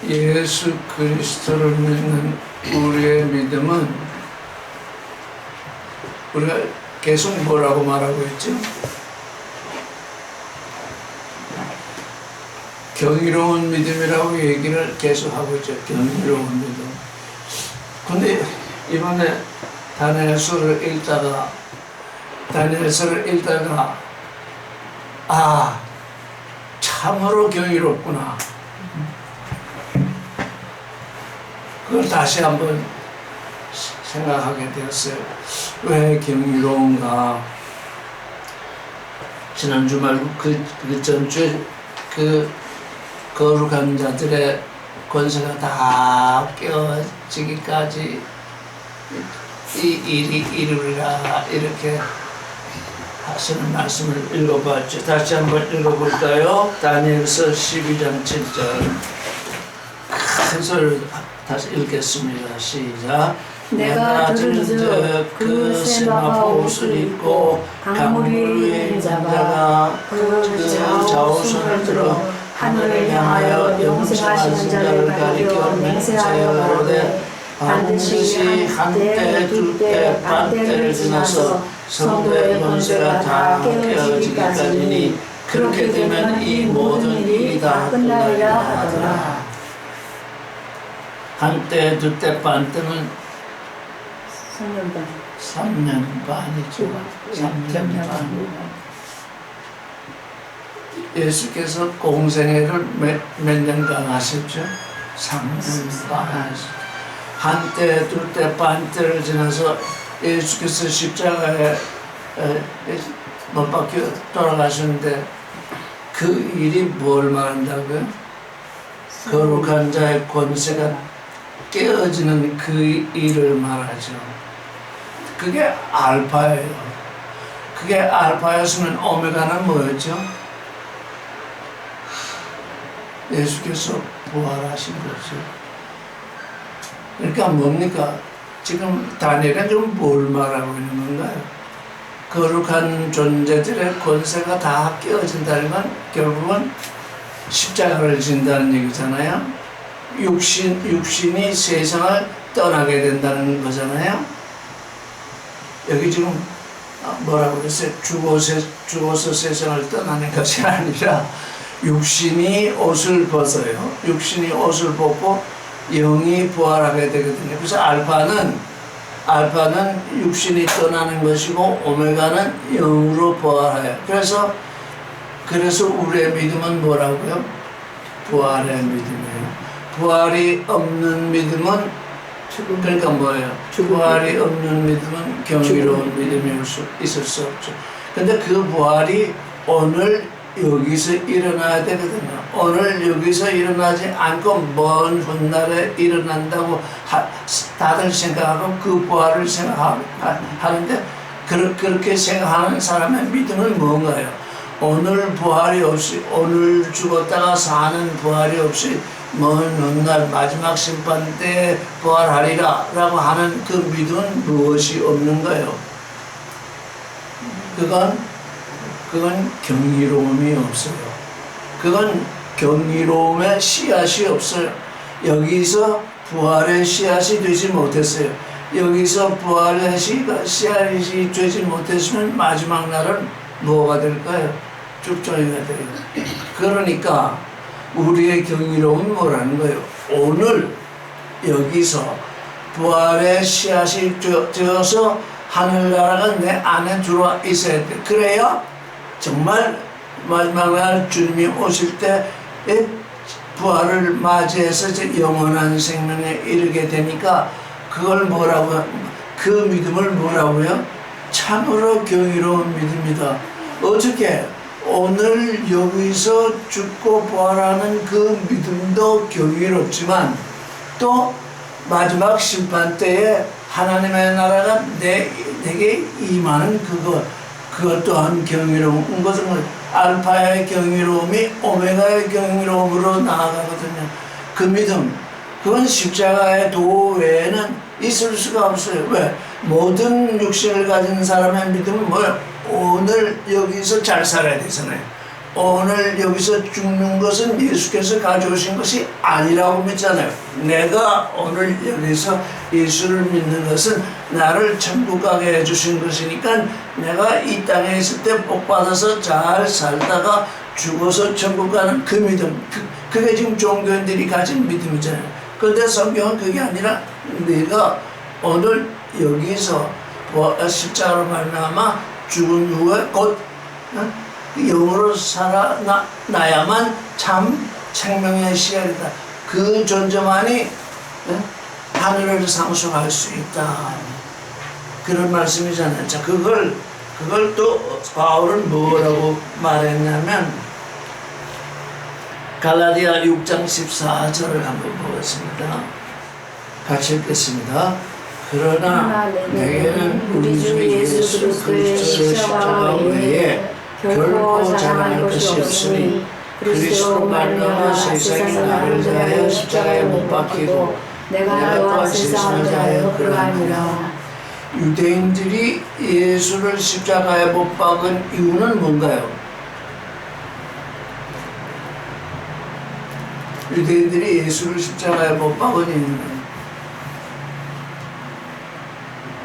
예수 그리스도를 믿는 우리의 믿음은 우리가 계속 뭐라고 말하고 있죠? 경이로운 믿음이라고 얘기를 계속 하고 있죠. 경이로운 믿음. 근데 이번에 다니엘서를 읽다가 참으로 경이롭구나. 그걸 다시 한번 생각하게 되었어요. 왜 경이로운가? 지난주 말고 그 전주에 그 거룩한 자들의 권세가 다 깨어지기까지 이 일이 이루리라 이렇게 하시는 말씀을 읽어봤죠. 다시 한번 읽어볼까요? 다니엘서 12장 7절 큰 소리로 다시 읽겠습니다. 시작. 내가 들은즉 그 세마포 옷을 입고 강물 위에 있는 자가 그 좌우손을 들어 하늘을 향하여 영생하시는 자를 가리켜 맹세하여 가로되 반드시 한때 둘때 반때를 지나서 성도의 권세가 다 깨어지기까지니 그렇게 되면 이 모든 일이 다 끝나리라 하더라. 한때 둘때 반때는 3년 반. 3년 반이죠. 3년 반. 예수께서 공생애를 몇 년간 하셨죠? 3년 반. 한때, 둘때, 반때를 지나서 예수께서 십자가에 못 박혀 돌아가셨는데 그 일이 뭘 말한다고요? 거룩한 자의 권세가 깨어지는 그 일을 말하죠. 그게 알파예요. 그게 알파였으면 오메가는 뭐였죠? 예수께서 부활하신 거죠. 그러니까 뭡니까? 지금 다니엘은 좀 뭘 말하고 있는 건가요? 거룩한 존재들의 권세가 다 깨어진다는 건 결국은 십자가를 진다는 얘기잖아요. 육신이 세상을 떠나게 된다는 거잖아요. 여기 지금 뭐라고 그랬어요? 죽어서 세상을 떠나는 것이 아니라 육신이 옷을 벗어요. 육신이 옷을 벗고 영이 부활하게 되거든요. 그래서 알파는 육신이 떠나는 것이고 오메가는 영으로 부활해요. 그래서 우리의 믿음은 뭐라고요? 부활의 믿음이에요. 부활이 없는 믿음은 그러니까 뭐예요? 부활이 없는 믿음은 경이로운 믿음이 있을 수 없죠. 근데 그 부활이 오늘 여기서 일어나야 되거든요. 오늘 여기서 일어나지 않고 먼 훗날에 일어난다고 다들 생각하고 그 부활을 생각하는데 그렇게 생각하는 사람의 믿음은 뭔가요? 오늘 부활이 없이 오늘 죽었다가 사는 부활이 없이 먼 훗날 마지막 심판 때 부활하리라 라고 하는 그 믿음은 무엇이 없는가요? 그건 경이로움이 없어요. 그건 경이로움의 씨앗이 없어요. 여기서 부활의 씨앗이 되지 못했어요. 여기서 부활의 씨앗이 되지 못했으면 마지막 날은 뭐가 될까요? 죽정이가 돼요. 그러니까 우리의 경이로움은 뭐라는 거예요? 오늘 여기서 부활의 씨앗이 되어서 하늘나라가 내 안에 들어와 있어야 돼. 그래야 정말 마지막 날 주님이 오실 때 부활을 맞이해서 영원한 생명에 이르게 되니까 그걸 그 믿음을 뭐라고요? 참으로 경이로운 믿음이다. 어떻게? 오늘 여기서 죽고 부활하는 그 믿음도 경이롭지만 또 마지막 심판 때에 하나님의 나라가 내게 임하는 그것 또한 경이로운 것은 알파의 경이로움이 오메가의 경이로움으로 나아가거든요. 그 믿음, 그건 십자가의 도 외에는 있을 수가 없어요. 왜? 모든 육신을 가진 사람의 믿음은 뭐예요? 오늘 여기서 잘 살아야 되잖아요. 오늘 여기서 죽는 것은 예수께서 가져오신 것이 아니라고 믿잖아요. 내가 오늘 여기서 예수를 믿는 것은 나를 천국 가게 해주신 것이니까 내가 이 땅에 있을 때 복 받아서 잘 살다가 죽어서 천국 가는 그 믿음, 그게 지금 종교인들이 가진 믿음이잖아요. 그런데 성경은 그게 아니라 내가 오늘 여기서 십자가로 말미암아 죽은 후에 곧 영으로 살아나야만 참 생명의 씨앗이다. 그 존재만이 하늘을 상속할 수 있다. 그런 말씀이잖아요. 자, 그걸 또 바울은 뭐라고 말했냐면 갈라디아 6장 14절을 한번 보겠습니다. 같이 읽겠습니다. 그러나 내게는 우리 주 예수 그리스도의 십자가 외에 결코 자랑할 것이 없으니 그리스도로 말미암아 세상이 나를 대하여 십자가에 못 박히고 내가 또한 세상을 대하여 그러하니라. 유대인들이 예수를 십자가에 못 박은 이유는 뭔가요? 유대인들이 예수를 십자가에 못 박은 이유는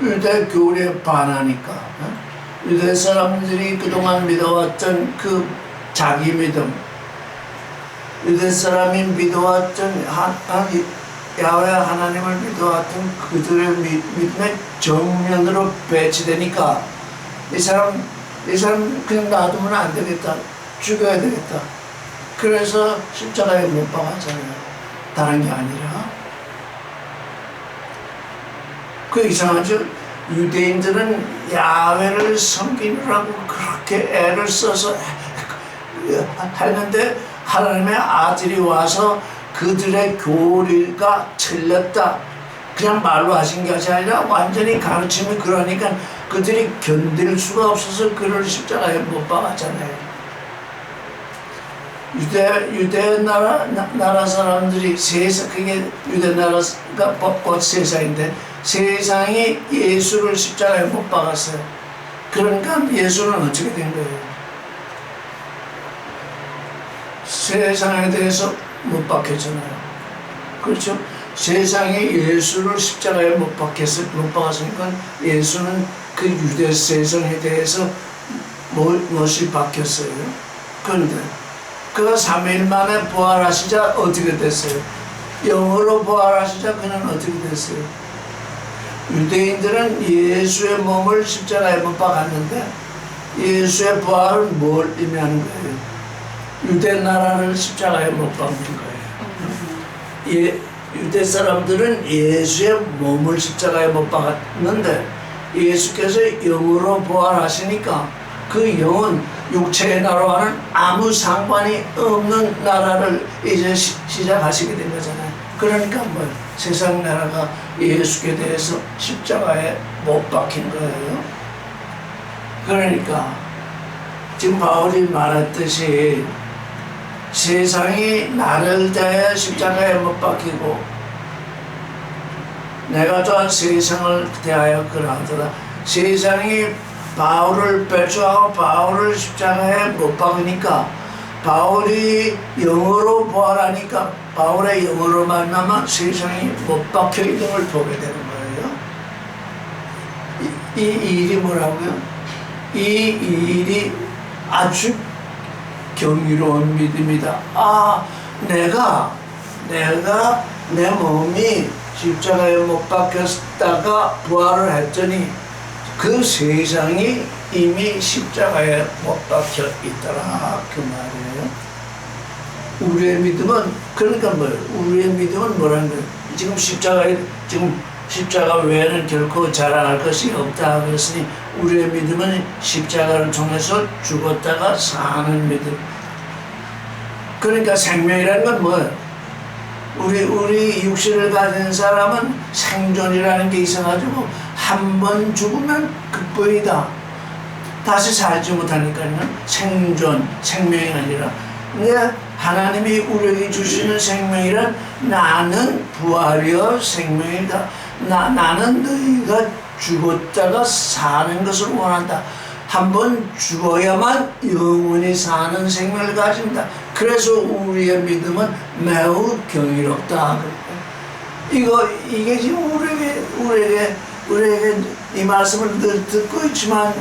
유대 교리에 반하니까. 유대 사람들이 그동안 믿어왔던 그 자기 믿음, 유대 사람이 믿어왔던 야훼 하나님을 믿어왔던 그들의 믿음의 정면으로 배치되니까 이 사람 그냥 놔두면 안 되겠다, 죽여야 되겠다. 그래서 십자가에 못 박았잖아요. 다른 게 아니라. 그 이상하죠? 유대인들은 야훼를 섬기느라고 그렇게 애를 써서 했는데 하나님의 아들이 와서 그들의 교리가 틀렸다. 그냥 말로 하신 것이 아니라 완전히 가르침이 그러니까 그들이 견딜 수가 없어서 그를 십자가에 못 박았잖아요. 유대 나라 사람들이 그게 유대 나라가 곧 세상인데 세상이 예수를 십자가에 못 박았어요. 그러니까 예수는 어떻게 된 거예요? 세상에 대해서 못 박혔잖아요. 그렇죠? 세상이 예수를 십자가에 못 박았으니까 예수는 그 유대 세상에 대해서 무엇이 박혔어요? 그런데 그가 3일 만에 부활하시자 어떻게 됐어요? 영으로 부활하시자 그는 어떻게 됐어요? 유대인들은 예수의 몸을 십자가에 못 박았는데 예수의 부활은 뭘 의미하는 거예요? 유대 나라를 십자가에 못 박는 거예요. 유대 사람들은 예수의 몸을 십자가에 못 박았는데 예수께서 영으로 부활하시니까 그 영은 육체의 나라와는 아무 상관이 없는 나라를 이제 시작하시게 된 거잖아요. 그러니까 세상 나라가 예수께 대해서 십자가에 못 박힌 거예요. 그러니까 지금 바울이 말했듯이 세상이 나를 대하여 십자가에 못 박히고 내가 또한 세상을 대하여 그러하더라. 세상이 바울을 배척하고 바울을 십자가에 못 박으니까 바울이 영으로 부활하니까 바울의 영으로 만나면 세상이 못 박혀 있는 걸 보게 되는 거예요. 이 일이 뭐라고요? 이 일이 아주 경이로운 믿음이다. 내가 내 몸이 십자가에 못 박혔다가 부활을 했더니 그 세상이 이미 십자가에 못 박혀 있더라. 그 말이에요. 우리의 믿음은 그러니까 뭐예요? 우리의 믿음은 뭐라는 거예요? 지금 십자가 외에는 결코 자랑할 것이 없다 그랬으니 우리의 믿음은 십자가를 통해서 죽었다가 사는 믿음. 그러니까 생명이라는 건 뭐예요? 우리 육신을 가진 사람은 생존이라는 게 있어가지고 한 번 죽으면 그뿐이다. 다시 살지 못하니까요. 생명이 아니라. 근데 하나님이 우리에게 주시는 생명이란 나는 부활이여 생명이다. 나는 너희가 죽었다가 사는 것을 원한다. 한번 죽어야만 영원히 사는 생명을 가진다. 그래서 우리의 믿음은 매우 경이롭다. 이게 지금 우리에게 이 말씀을 늘 듣고 있지만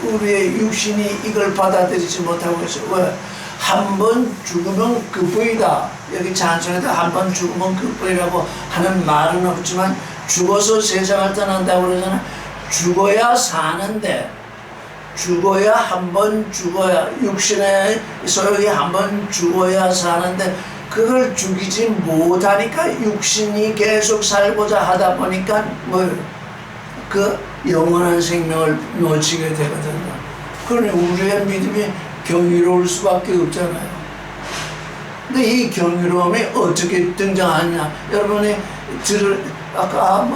우리의 육신이 이걸 받아들이지 못하고 있어요. 왜? 한 번 죽으면 그뿐이다. 여기 찬송에도 한 번 죽으면 그뿐이라고 하는 말은 없지만 죽어서 세상을 떠난다고 그러잖아요. 죽어야 사는데, 죽어야 한 번 죽어야, 육신의 소욕이 한 번 죽어야 사는데 그걸 죽이지 못하니까 육신이 계속 살고자 하다 보니까 그 영원한 생명을 놓치게 되거든요. 그러니 우리의 믿음이 경이로울 수밖에 없잖아요. 근데 이 경이로움이 어떻게 등장하냐? 여러분이 아까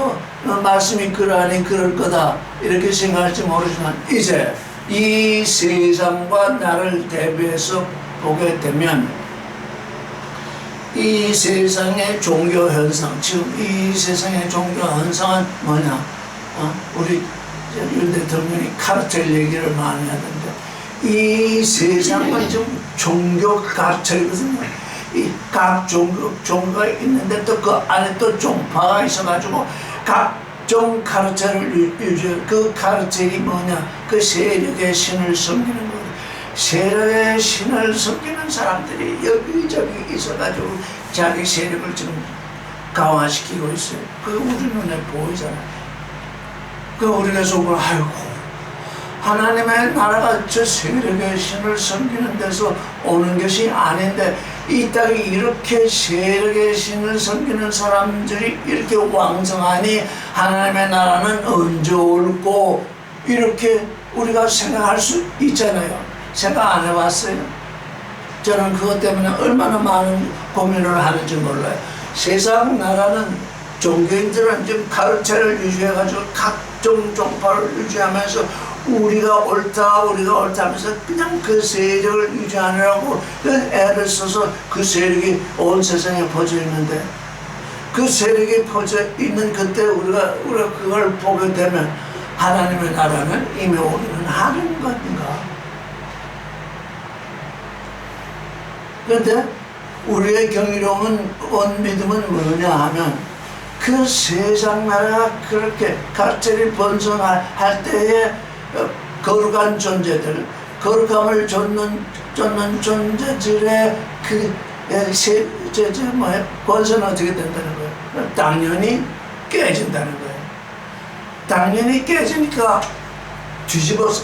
말씀이 그러하니 그럴 거다 이렇게 생각할지 모르지만 이제 이 세상과 나를 대비해서 보게 되면 이 세상의 종교 현상, 지금 이 세상의 종교 현상은 뭐냐? 우리 윤 대통령이 카르텔 얘기를 많이 하던데 이 세상은 지금 종교 카르텔이거든요. 이 각 종교가 있는데 또 그 안에 또 종파가 있어가지고 각종 카르텔을 유지해. 그 카르텔이 뭐냐? 그 세력의 신을 섬기는 거예요. 세력의 신을 섬기는 사람들이 여기저기 있어가지고 자기 세력을 지금 강화시키고 있어요. 그게 우리 눈에 보이잖아요. 그 우리가 속으로 아이고 하나님의 나라가 저 세력의 신을 섬기는 데서 오는 것이 아닌데 이 땅에 이렇게 세력의 신을 섬기는 사람들이 이렇게 왕성하니 하나님의 나라는 언제 올고 이렇게 우리가 생각할 수 있잖아요. 생각 안 해봤어요? 저는 그것 때문에 얼마나 많은 고민을 하는지 몰라요. 세상 나라는 종교인들은 지금 카르텔을 유지해가지고 각종 종파를 유지하면서 우리가 옳다 하면서 그냥 그 세력을 유지하느라고 애를 써서 그 세력이 온 세상에 퍼져 있는데 그 세력이 퍼져 있는 그때 우리가 그걸 보게 되면 하나님의 나라는 이미 오기는 하는 건가? 그런데 우리의 경이로운 믿음은 뭐냐 하면 그 세상 나라가 그렇게 카르텔이 번성할 때에 거룩한 존재들, 거룩함을 좇는 존재들의 권세는 어떻게 된다는 거예요? 당연히 깨진다는 거예요. 당연히 깨지니까 뒤집어서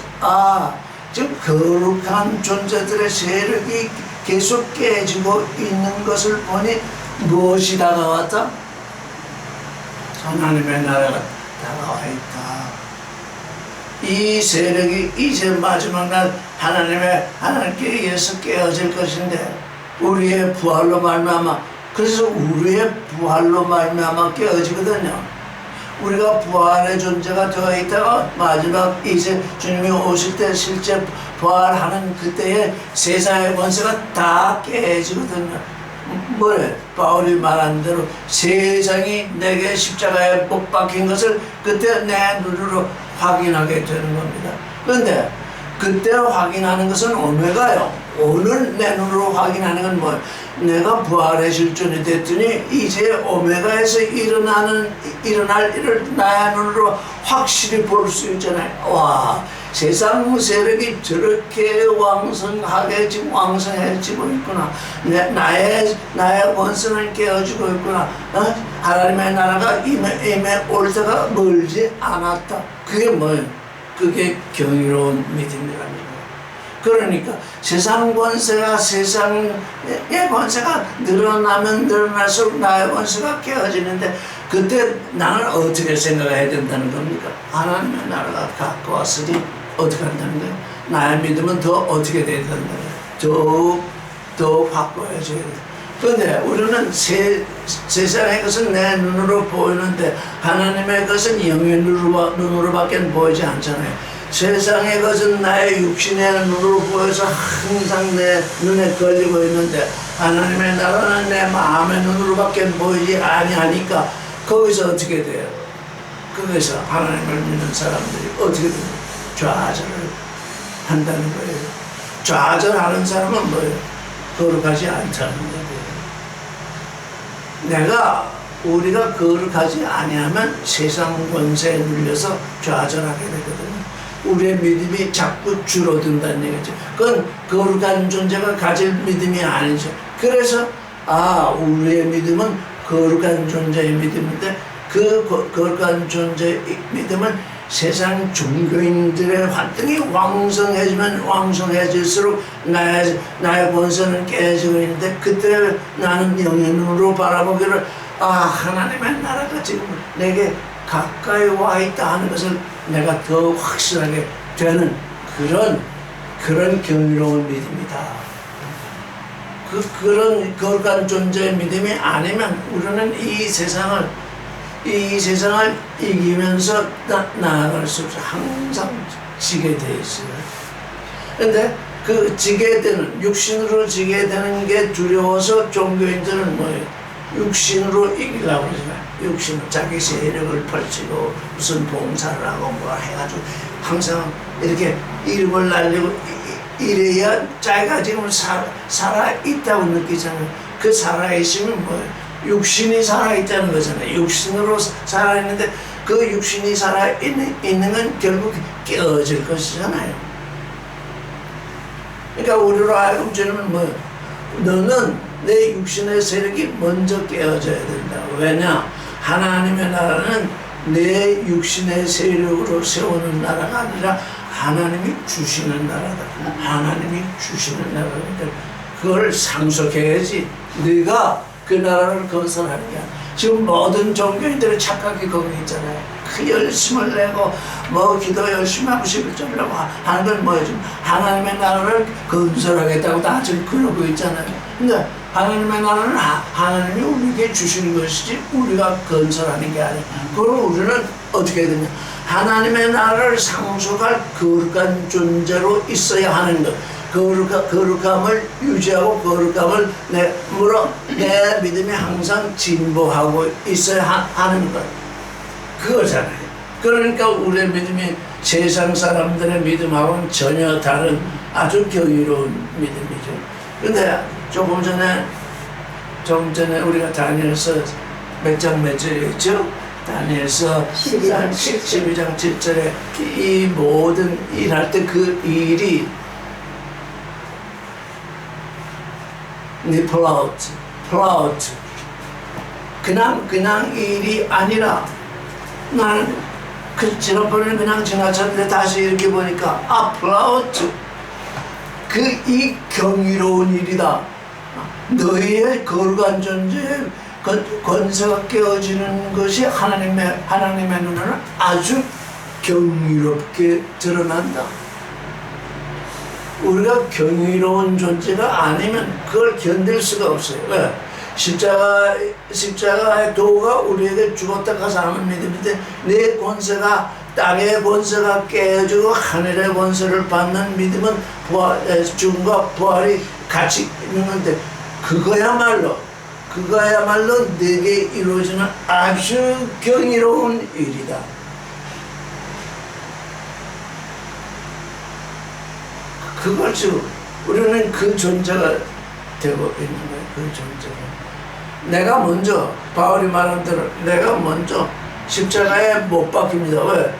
지금 거룩한 존재들의 세력이 계속 깨지고 있는 것을 보니 무엇이 다가왔다? 하나님의 나라가 다가와 있다. 이 세력이 이제 마지막 날 하나님께 의해서 깨어질 것인데 우리의 부활로 말미암아, 그래서 우리의 부활로 말미암아 깨어지거든요. 우리가 부활의 존재가 되어 있다가 마지막 이제 주님이 오실 때 실제 부활하는 그때에 세상의 권세가 다 깨지거든요. 뭐래? 바울이 말한 대로 세상이 내게 십자가에 못 박힌 것을 그때 내 눈으로 확인하게 되는 겁니다. 그런데 그때 확인하는 것은 오메가요. 오늘 내 눈으로 확인하는 건 뭐예요? 내가 부활의 실존이 됐더니 이제 오메가에서 일어날 일을 나의 눈으로 확실히 볼 수 있잖아요. 와, 세상 세력이 저렇게 왕성하게 지금 왕성해지고 있구나. 나의 권세는 깨어지고 있구나. 하나님의 나라가 임해 올 때가 멀지 않았다. 그게 뭐예요? 그게 경이로운 믿음이라는 거예요. 그러니까 세상의 권세가 늘어나면 늘어날수록 나의 권세가 깨어지는데 그때 나는 어떻게 생각해야 된다는 겁니까? 하나님의 나라가 가까웠으니 어떻게 한다는 거예요? 나의 믿음은 더 어떻게 돼야 된다는 거예요? 더 바꿔야지. 그런데 우리는 세상의 것은 내 눈으로 보이는데 하나님의 것은 영의 눈으로밖에 보이지 않잖아요. 세상의 것은 나의 육신의 눈으로 보여서 항상 내 눈에 걸리고 있는데 하나님의 나라는 내 마음의 눈으로밖에 보이지 아니하니까 거기서 어떻게 돼요? 거기서 하나님을 믿는 사람들이 어떻게 돼요? 좌절을 한다는 거예요. 좌절하는 사람은 뭐예요? 거룩하지 않다는 거예요. 우리가 거룩하지 아니하면 세상 권세에 눌려서 좌절하게 되거든요. 우리의 믿음이 자꾸 줄어든다는 얘기죠. 그건 거룩한 존재가 가질 믿음이 아니죠. 그래서 우리의 믿음은 거룩한 존재의 믿음인데 그 거룩한 존재의 믿음은 세상 종교인들의 활동이 왕성해지면 왕성해질수록 나의 본성은 깨지고 있는데 그때 나는 영의 눈으로 바라보기를 하나님의 나라가 지금 내게 가까이 와 있다 하는 것을 내가 더 확실하게 되는 그런 경이로운 믿음이다. 그런 거룩한 존재의 믿음이 아니면 우리는 이 세상을 이기면서 나아갈 수 없어. 항상 지게 돼 있어요. 근데 그 지게 되는, 육신으로 지게 되는 게 두려워서 종교인들은 뭐예요? 육신으로 이기려고 그러잖아요. 육신으로 자기 세력을 펼치고 무슨 봉사를 하고 뭐 해가지고 항상 이렇게 이름을 날리고 이래야 자기가 지금 살아있다고 느끼잖아요. 그 살아있으면 뭐예요? 육신이 살아있다는 거잖아요. 육신으로 살아있는데 그 육신이 살아있는 건 결국 깨어질 것이잖아요. 그러니까 우리로 하여금 주님은 뭐예요? 너는 내 육신의 세력이 먼저 깨어져야 된다. 왜냐? 하나님의 나라는 내 육신의 세력으로 세우는 나라가 아니라 하나님이 주시는 나라다. 하나님이 주시는 나라니까 그걸 상속해야지. 네가 그 나라를 건설하는 게 아니야. 지금 모든 종교인들의 착각이 거기 있잖아요. 그 열심을 내고 기도 열심히 하고 11절이라고 하는 건 뭐예요? 지금 하나님의 나라를 건설하겠다고 다 지금 그러고 있잖아요. 근데 하나님의 나라는 하나님이 우리에게 주시는 것이지 우리가 건설하는 게 아니에요. 그럼 우리는 어떻게 해야 되냐? 하나님의 나라를 상속할 거룩한 존재로 있어야 하는 것. 거룩함을 유지하고 거룩함을 내 믿음이 항상 진보하고 있어야 하는 것. 그거잖아요. 그러니까 우리의 믿음이 세상 사람들의 믿음하고는 전혀 다른 아주 경이로운 믿음이죠. 근데 조금 전에 우리가 다니엘서 몇 절이었죠? 다니엘서 12장 7절에 이 모든 일할 때 그 일이 플라우트 그냥 일이 아니라 나는 지난번에 그냥 지나쳤는데 다시 이렇게 보니까 플라우트 이 경이로운 일이다. 너희의 거룩한 존재의 권세가 깨어지는 것이 하나님의 눈에는 아주 경이롭게 드러난다. 우리가 경이로운 존재가 아니면 그걸 견딜 수가 없어요. 왜? 십자가의 도가 우리에게 죽었다 가서 하는 믿음인데 내 권세가 땅의 권세가 깨지고 하늘의 권세를 받는 믿음은 죽음과 부활이 같이 있는데 그거야말로 내게 이루어지는 아주 경이로운 일이다. 그걸 지금 우리는 그 존재가 되고 있는 거예요. 그 존재가. 내가 먼저 바울이 말한 대로 내가 먼저 십자가에 못 박힙니다. 왜?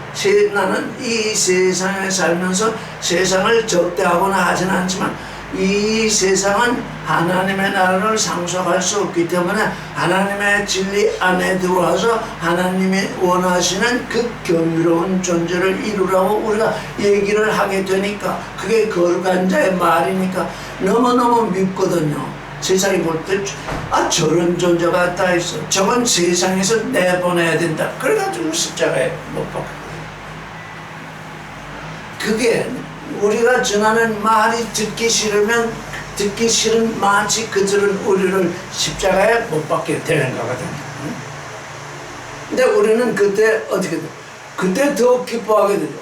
나는 이 세상에 살면서 세상을 적대하거나 하지는 않지만 이 세상은 하나님의 나라를 상속할 수 없기 때문에 하나님의 진리 안에 들어와서 하나님이 원하시는 그 경이로운 존재를 이루라고 우리가 얘기를 하게 되니까 그게 거룩한 자의 말이니까 너무너무 밉거든요. 세상이 볼 때 저런 존재가 다 있어. 저건 세상에서 내보내야 된다. 그래가지고 십자가에 못 박혀. 그게 우리가 전하는 말이 듣기 싫으면 듣기 싫은 마치 그들은 우리를 십자가에 못 박게 되는 거거든요. 근데 우리는 그때 어떻게 돼? 그때 더 기뻐하게 되죠.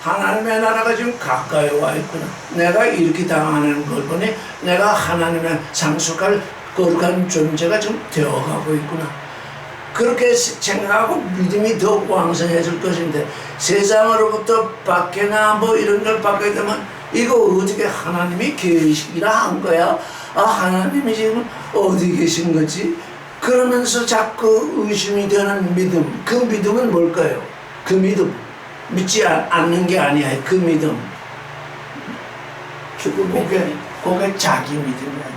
하나님의 나라가 지금 가까이 와 있구나. 내가 이렇게 당하는 걸 보니 내가 하나님의 상속할 거룩한 존재가 지금 되어가고 있구나. 그렇게 생각하고 믿음이 더 왕성해질 것인데 세상으로부터 밖에나 이런 걸 받게 되면 이거 어떻게 하나님이 계시기라 한 거야? 아, 하나님이 지금 어디 계신 거지? 그러면서 자꾸 의심이 되는 믿음. 그 믿음은 뭘까요? 그 믿음. 믿지 않는 게 아니야. 그 믿음. 그게 자기 믿음이야.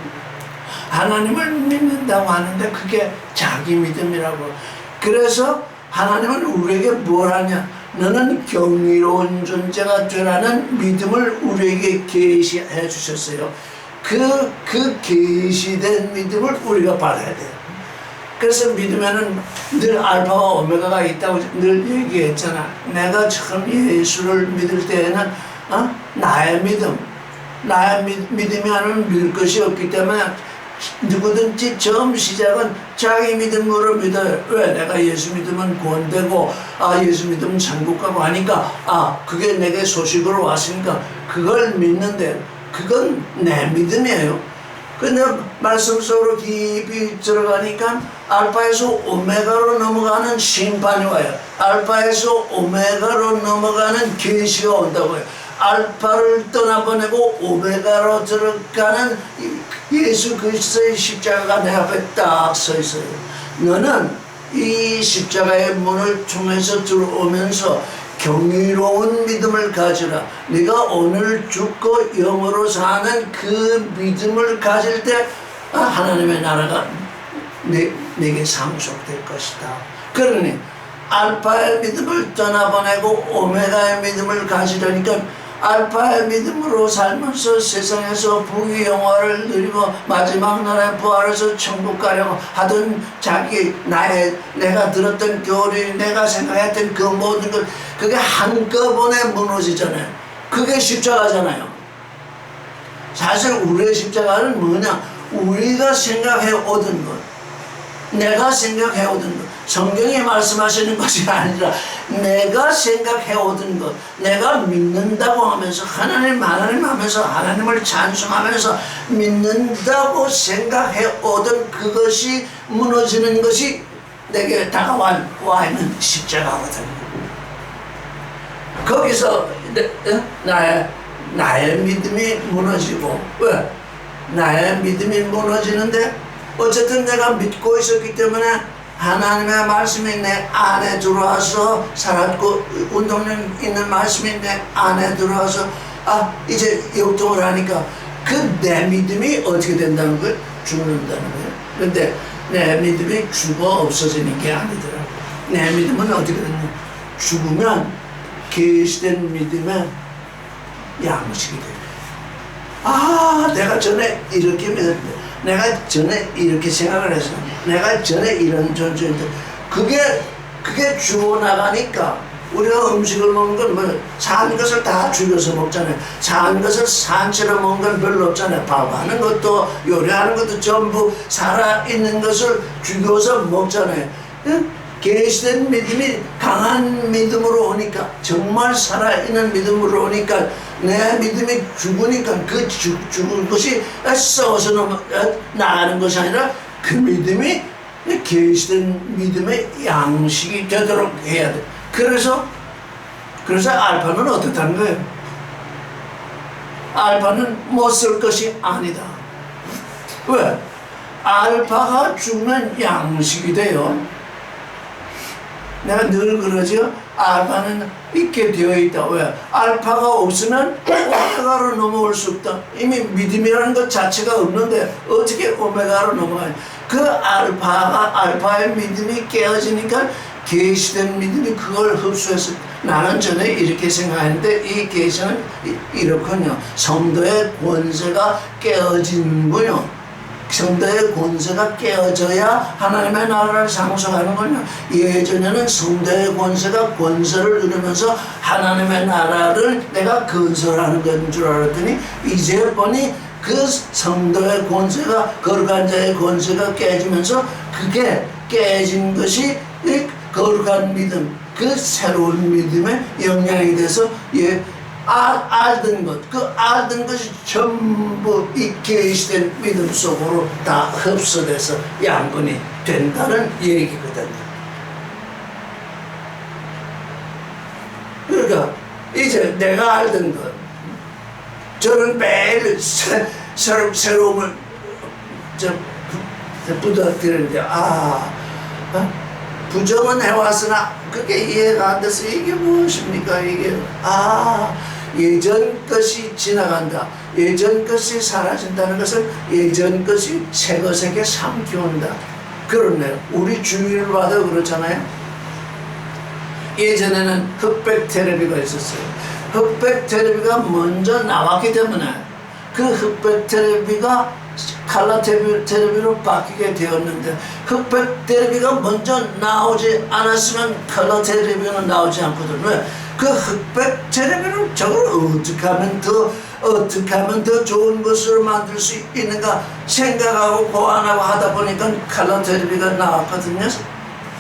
하나님을 믿는다고 하는데 그게 자기 믿음이라고. 그래서 하나님은 우리에게 뭘 하냐? 너는 경이로운 존재가 되라는 믿음을 우리에게 계시해 주셨어요. 그 계시된 믿음을 우리가 받아야 돼요. 그래서 믿으면은 늘 알파와 오메가가 있다고 늘 얘기했잖아. 내가 처음 예수를 믿을 때에는 나의 믿음이 아니면 믿을 것이 없기 때문에 누구든지 처음 시작은 자기 믿음으로 믿어요. 왜? 내가 예수 믿으면 구원되고 예수 믿으면 천국 가고 하니까 그게 내게 소식으로 왔으니까 그걸 믿는데 그건 내 믿음이에요. 근데 말씀 속으로 깊이 들어가니까 알파에서 오메가로 넘어가는 심판이 와요. 알파에서 오메가로 넘어가는 계시가 온다고요. 알파를 떠나보내고 오메가로 들어가는 예수 그리스도의 십자가가 내 앞에 딱 서 있어요. 너는 이 십자가의 문을 통해서 들어오면서 경이로운 믿음을 가지라. 네가 오늘 죽고 영으로 사는 그 믿음을 가질 때 하나님의 나라가 내게 상속될 것이다. 그러니 알파의 믿음을 떠나보내고 오메가의 믿음을 가지려니까 알파의 믿음으로 살면서 세상에서 부귀 영화를 누리고 마지막 날에 부활해서 천국 가려고 하던 내가 들었던 교리, 내가 생각했던 그 모든 것, 그게 한꺼번에 무너지잖아요. 그게 십자가잖아요. 사실 우리의 십자가는 뭐냐? 우리가 생각해 오던 것, 내가 생각해 오던 것, 성경이 말씀하시는 것이 아니라 내가 생각해 오던 것, 내가 믿는다고 하면서 하나님 하면서 하나님을 찬송하면서 믿는다고 생각해 오던 그것이 무너지는 것이 내게 다가와 있는 십자가거든. 거기서 나의 믿음이 무너지고, 왜? 나의 믿음이 무너지는데 어쨌든 내가 믿고 있었기 때문에 하나님의 말씀이 내 안에 들어와서 살았고 운동력 있는 말씀이 내 안에 들어와서 이제 역동을 하니까 그 내 믿음이 어떻게 된다는 거예요? 죽는다는 거예요. 그런데 내 믿음이 죽어 없어지는 게 아니더라고요. 내 믿음은 어떻게 되냐? 죽으면 계시된 믿음에 양식이 돼요. 내가 전에 이렇게 믿었는데, 내가 전에 이렇게 생각을 했어. 내가 전에 이런 존재인데, 그게 죽어나가니까 우리가 음식을 먹는 건 뭐, 산 것을 다 죽여서 먹잖아요. 산 것을 산채로 먹는 건 별로 없잖아요. 밥하는 것도, 요리하는 것도 전부 살아있는 것을 죽여서 먹잖아요. 계시된 믿음이 강한 믿음으로 오니까, 정말 살아있는 믿음으로 오니까, 내 믿음이 죽으니까 그 죽은 것이 썩어서 나가는 것이 아니라 그 믿음이 계시된 믿음의 양식이 되도록 해야 돼. 그래서 알파는 어떻다는 거예요? 알파는 못 쓸 것이 아니다. 왜? 알파가 죽는 양식이 돼요. 내가 늘 그러죠. 알파는 있게 되어 있다. 왜? 알파가 없으면 오메가로 넘어올 수 없다. 이미 믿음이라는 것 자체가 없는데 어떻게 오메가로 넘어가냐? 그 알파의 믿음이 깨어지니까 계시된 믿음이 그걸 흡수해서, 나는 전에 이렇게 생각했는데 이 계시는 이렇군요. 성도의 권세가 깨어진군요. 성도의 권세가 깨어져야 하나님의 나라를 상속하는군요. 예전에는 성도의 권세를 누리면서 하나님의 나라를 내가 건설하는 건 줄 알았더니 이제 보니 그 성도의 권세가, 거룩한 자의 권세가 깨지면서 그게 깨진 것이 거룩한 믿음, 그 새로운 믿음의 영향이 돼서 알던 것, 그 알던 것이 전부 이 계시된 믿음 속으로 다 흡수돼서 양분이 된다는 얘기거든요. 그러니까 이제 내가 알던 것, 저는 매일 새로움을 부탁드리는데 부정은 해왔으나 그게 이해가 안 돼서 이게 무엇입니까? 이게 예전 것이 지나간다. 예전 것이 사라진다는 것을 예전 것이 새 것에게 삼켜온다. 그렇네요. 우리 주의를 봐도 그렇잖아요. 예전에는 흑백 텔레비가 있었어요. 흑백 텔레비가 먼저 나왔기 때문에 그 흑백 텔레비가 칼라 텔레비로 바뀌게 되었는데, 흑백 텔레비가 먼저 나오지 않았으면 칼라 텔레비는 나오지 않거든. 왜? 그 흑백 텔레비를 저걸 어떻게 하면 더 좋은 것으로 만들 수 있는가 생각하고 고안하고 하다 보니까 칼라 텔레비가 나왔거든요.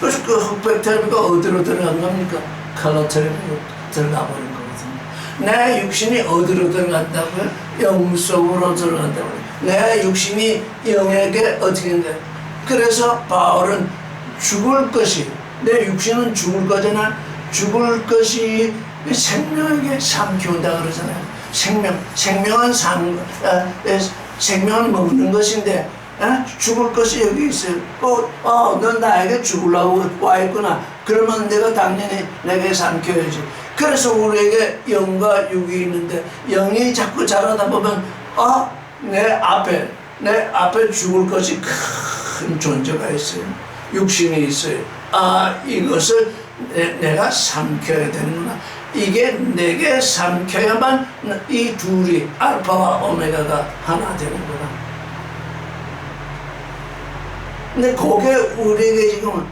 그래서 그 흑백 텔레비가 어디로 들어간 겁니까? 칼라 텔레비로 들어가 버린 거거든요. 내 육신이 어디로 들어간다고요? 영 속으로 들어간다고요. 내 육신이 영에게 어떻게 된다. 그래서 바울은 죽을 것이, 내 육신은 죽을 거잖아. 죽을 것이 생명에게 삼키운다 그러잖아요. 생명은 먹는 것인데 죽을 것이 여기 있어요. 넌 나에게 죽으려고 와 있구나. 그러면 내가 당연히 내게 삼켜야지. 그래서 우리에게 영과 육이 있는데, 영이 자꾸 자라다 보면 내 앞에 죽을 것이 큰 존재가 있어요. 육신이 있어요. 이것을 내가 삼켜야 되는구나. 이게 내게 삼켜야만 이 둘이 알파와 오메가가 하나 되는구나. 근데 그게 우리에게 지금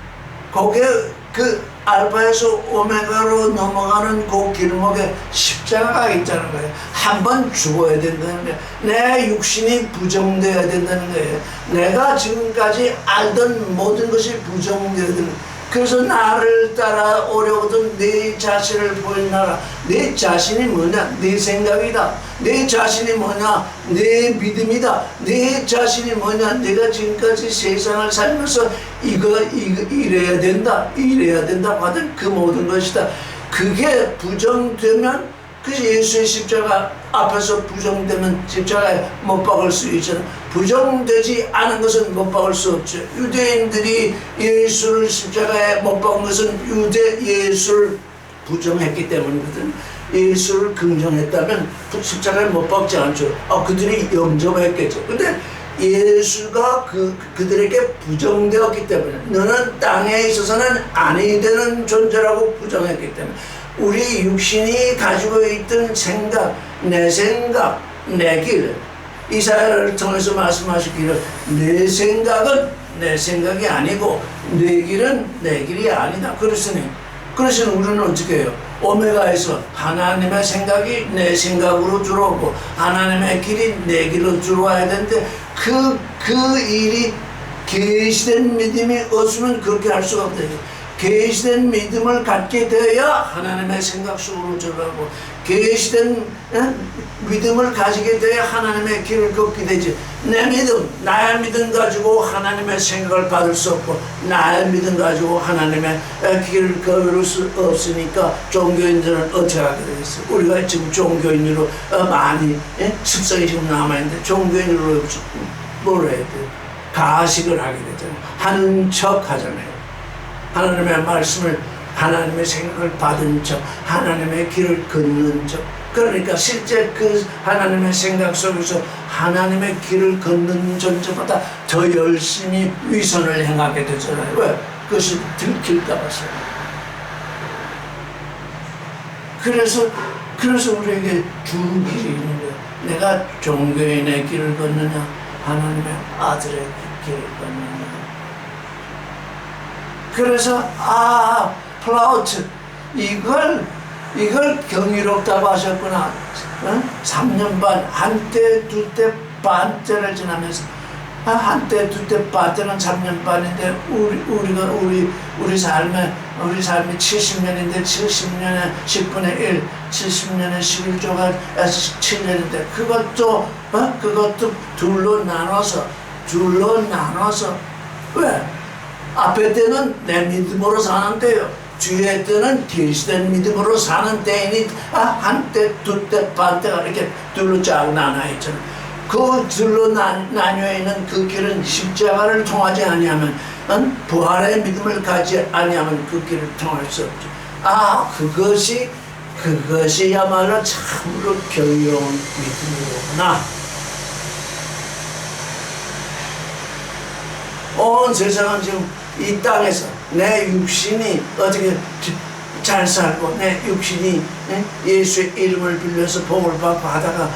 그 알파에서 오메가로 넘어가는 그 길목에 십자가가 있다는 거예요. 한번 죽어야 된다는 거예요. 내 육신이 부정되어야 된다는 거예요. 내가 지금까지 알던 모든 것이 부정되어야 되는 거예요. 그래서 나를 따라오려거든 내 자신을 보인나라. 내 자신이 뭐냐? 내 생각이다. 내 자신이 뭐냐? 내 믿음이다. 내 자신이 뭐냐? 내가 지금까지 세상을 살면서 이래야 된다. 이래야 된다. 받은 그 모든 것이다. 그게 부정되면 그 예수의 십자가 앞에서 부정되면 십자가에 못 박을 수 있잖아. 부정되지 않은 것은 못 박을 수 없죠. 유대인들이 예수를 십자가에 못 박은 것은 예수를 부정했기 때문이거든. 예수를 긍정했다면 십자가에 못 박지 않죠. 그들이 영접했겠죠. 근데 예수가 그들에게 부정되었기 때문에, 너는 땅에 있어서는 아니 되는 존재라고 부정했기 때문에, 우리 육신이 가지고 있던 생각, 내 생각, 내 길, 이사야를 통해서 말씀하시기를 내 생각은 내 생각이 아니고 내 길은 내 길이 아니다. 그러시니 우리는 어떻게 해요? 오메가에서 하나님의 생각이 내 생각으로 들어오고 하나님의 길이 내 길로 들어와야 되는데, 그 일이 계시된 믿음이 없으면 그렇게 할 수가 없다. 계시된 믿음을 갖게 되어야 하나님의 생각 속으로 들어가고, 계시된 믿음을 가지게 되어야 하나님의 길을 걷게 되지. 내 믿음, 나의 믿음 가지고 하나님의 생각을 받을 수 없고, 나의 믿음 가지고 하나님의 길을 걸을 수 없으니까 종교인들은 어떻게 하게 되겠어요? 우리가 지금 종교인으로 많이 습성이 지금 남아있는데, 종교인으로 뭘 해야 돼요? 가식을 하게 되잖아요. 하는 척 하잖아요. 하나님의 말씀을, 하나님의 생각을 받은 척, 하나님의 길을 걷는 척. 그러니까 실제 그 하나님의 생각 속에서 하나님의 길을 걷는 존재보다 더 열심히 위선을 행하게 되잖아요. 왜? 그것이 들킬까 봐서. 그래서 우리에게 두 길이 있는 거예요. 내가 종교인의 길을 걷느냐, 하나님의 아들의 길을 걷느냐. 그래서 플라우트 이걸 경이롭다고 하셨구나. 3년 반, 한때 두때 반때를 지나면서, 한때 두때 반때는 3년 반인데 우리 삶이 70년인데 70년에 10분의 1, 70년에 11조가 7년인데 그것도 둘로 나눠서 왜? 앞에 때는 내 믿음으로 사는 때요. 뒤에 때는 계시된 믿음으로 사는 때이니 한때, 두때, 반때가 이렇게 둘로 쫙 나눠 있잖아요. 그 둘로 나뉘어 있는 그 길은 십자가를 통하지 아니하면 부활의 믿음을 가지 아니하면 그 길을 통할 수 없죠. 그것이야말로 참으로 경이로운 믿음이로구나. 온 세상은 지금 이 땅에서 내 육신이 어떻게 잘 살고 내 육신이 예수의 이름을 빌려서 복을 받고 하다가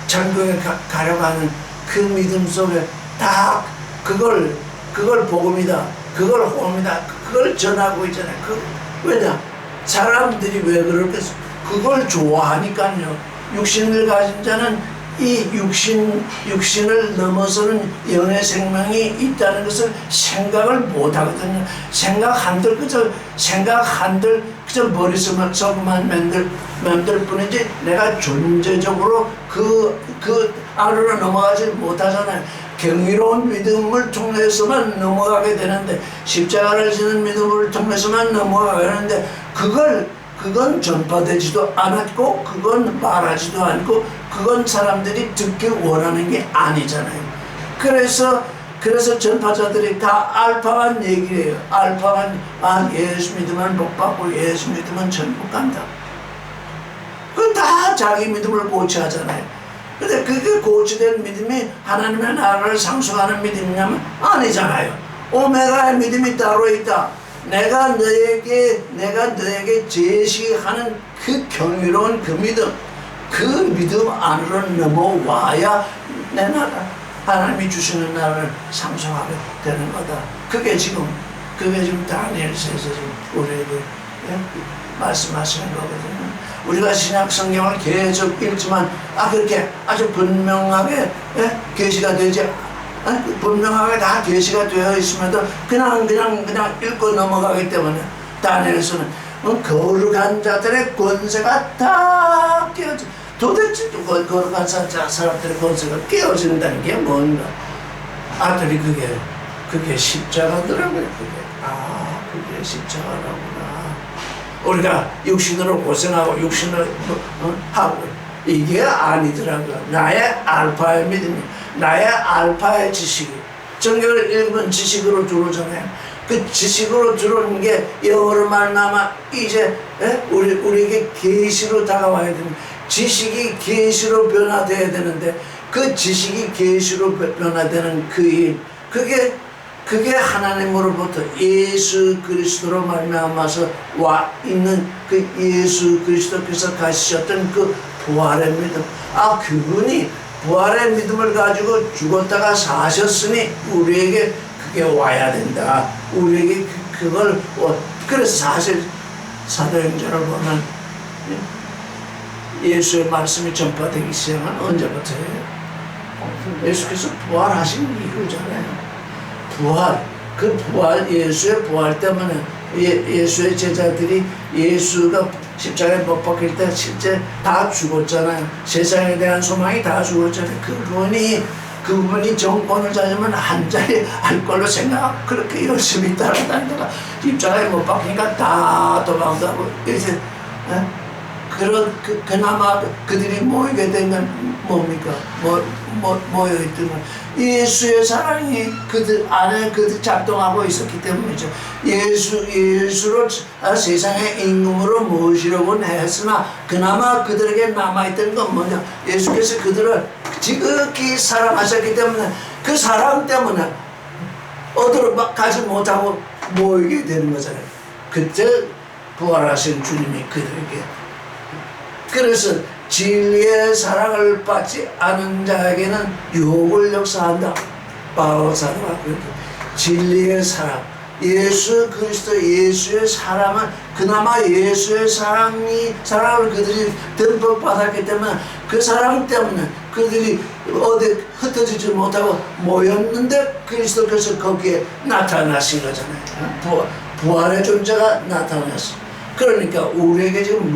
천국에 가려고 하는 그 믿음 속에 다 그걸 복음이다, 그걸 호흡이다, 그걸 전하고 있잖아요. 왜냐? 사람들이 왜 그럴겠어? 그걸 좋아하니까요. 육신을 가진 자는 이 육신을 넘어서는 영의 생명이 있다는 것을 생각을 못 하거든요. 생각 한들 그저 머릿속만 맴들 뿐이지 내가 존재적으로 그 안으로 넘어가지 못하잖아요. 경이로운 믿음을 통해서만 넘어가게 되는데, 십자가를 지는 믿음을 통해서만 넘어가게 되는데, 그건 전파되지도 않았고, 그건 말하지도 않고, 그건 사람들이 듣기 원하는 게 아니잖아요. 그래서 전파자들이 다 알파만 얘기를 해요. 알파만, 예수 믿으면 복받고, 예수 믿으면 천국 간다. 그건 다 자기 믿음을 고치하잖아요. 근데 그게 고치된 믿음이 하나님의 나라를 상속하는 믿음이냐면 아니잖아요. 오메가의 믿음이 따로 있다. 내가 너에게 제시하는 그 경이로운 그 믿음 안으로 넘어와야 내 나라, 하나님이 주시는 나라를 상속하게 되는 거다. 그게 지금 다니엘서에서 지금 우리에게 말씀하시는 거거든요. 우리가 신약 성경을 계속 읽지만 그렇게 아주 분명하게 계시가 되지, 분명하게 다 계시가 되어 있음에도 그냥 읽고 넘어가기 때문에 다니엘서는 거룩한 자들의 권세가 다 깨어져. 도대체 거룩한 사람들의 권세가 깨어진다는 게 뭔가? 아들이 그게 십자가더라고요. 그게 십자가라구나. 우리가 육신으로 고생하고 육신으로 하고 이게 아니더라고요. 나의 알파의 믿음이, 나의 알파의 지식이. 성경을 읽으면 지식으로 들어오잖아요. 그 지식으로 들어오는 게 영어로 말미암아 이제 우리에게 계시로 다가와야 됩니다. 지식이 계시로 변화돼야 되는데 그 지식이 계시로 변화되는 그 일, 그게 하나님으로부터 예수 그리스도로 말미암아서 와 있는 그 예수 그리스도께서 가지셨던 그 부활의 믿음. 그분이 부활의 믿음을 가지고 죽었다가 사셨으니 우리에게 그게 와야 된다. 우리에게 그래서 사실 사도행전을 보면 예수의 말씀이 전파되기 시작한 언제부터예요? 예수께서 부활하신 이후잖아요. 예수의 부활 때문에 예수의 제자들이 예수가 십자가에 못 박힐 때 실제 다 죽었잖아요. 세상에 대한 소망이 다 죽었잖아요. 그분이 정권을 잡으면 한 자리 할 걸로 생각, 그렇게 열심히 따라다니다가 십자가에 못 박히니까 다 도망가고 이제 그나마 그들이 모이게 되면 뭡니까? 모여있던 건 예수의 사랑이 그들 안에 작동하고 있었기 때문이죠. 예수로 세상의 임금으로 모시려고는 했으나 그나마 그들에게 남아있던 건 뭐냐? 예수께서 그들을 지극히 사랑하셨기 때문에 그 사랑 때문에 어디로 가지 못하고 모이게 되는 거잖아요. 그때 부활하신 주님이 그들에게, 그래서 진리의 사랑을 받지 않은 자에게는 유혹을 역사한다. 바울 사도가 그렇게 진리의 사랑, 예수 그리스도 예수의 사랑은 그나마 예수의 사랑을 그들이 듬뿍 받았기 때문에 그 사랑 때문에 그들이 어디 흩어지지 못하고 모였는데 그리스도께서 거기에 나타나신 거잖아요. 부활의 존재가 나타났어. 그러니까 우리에게 지금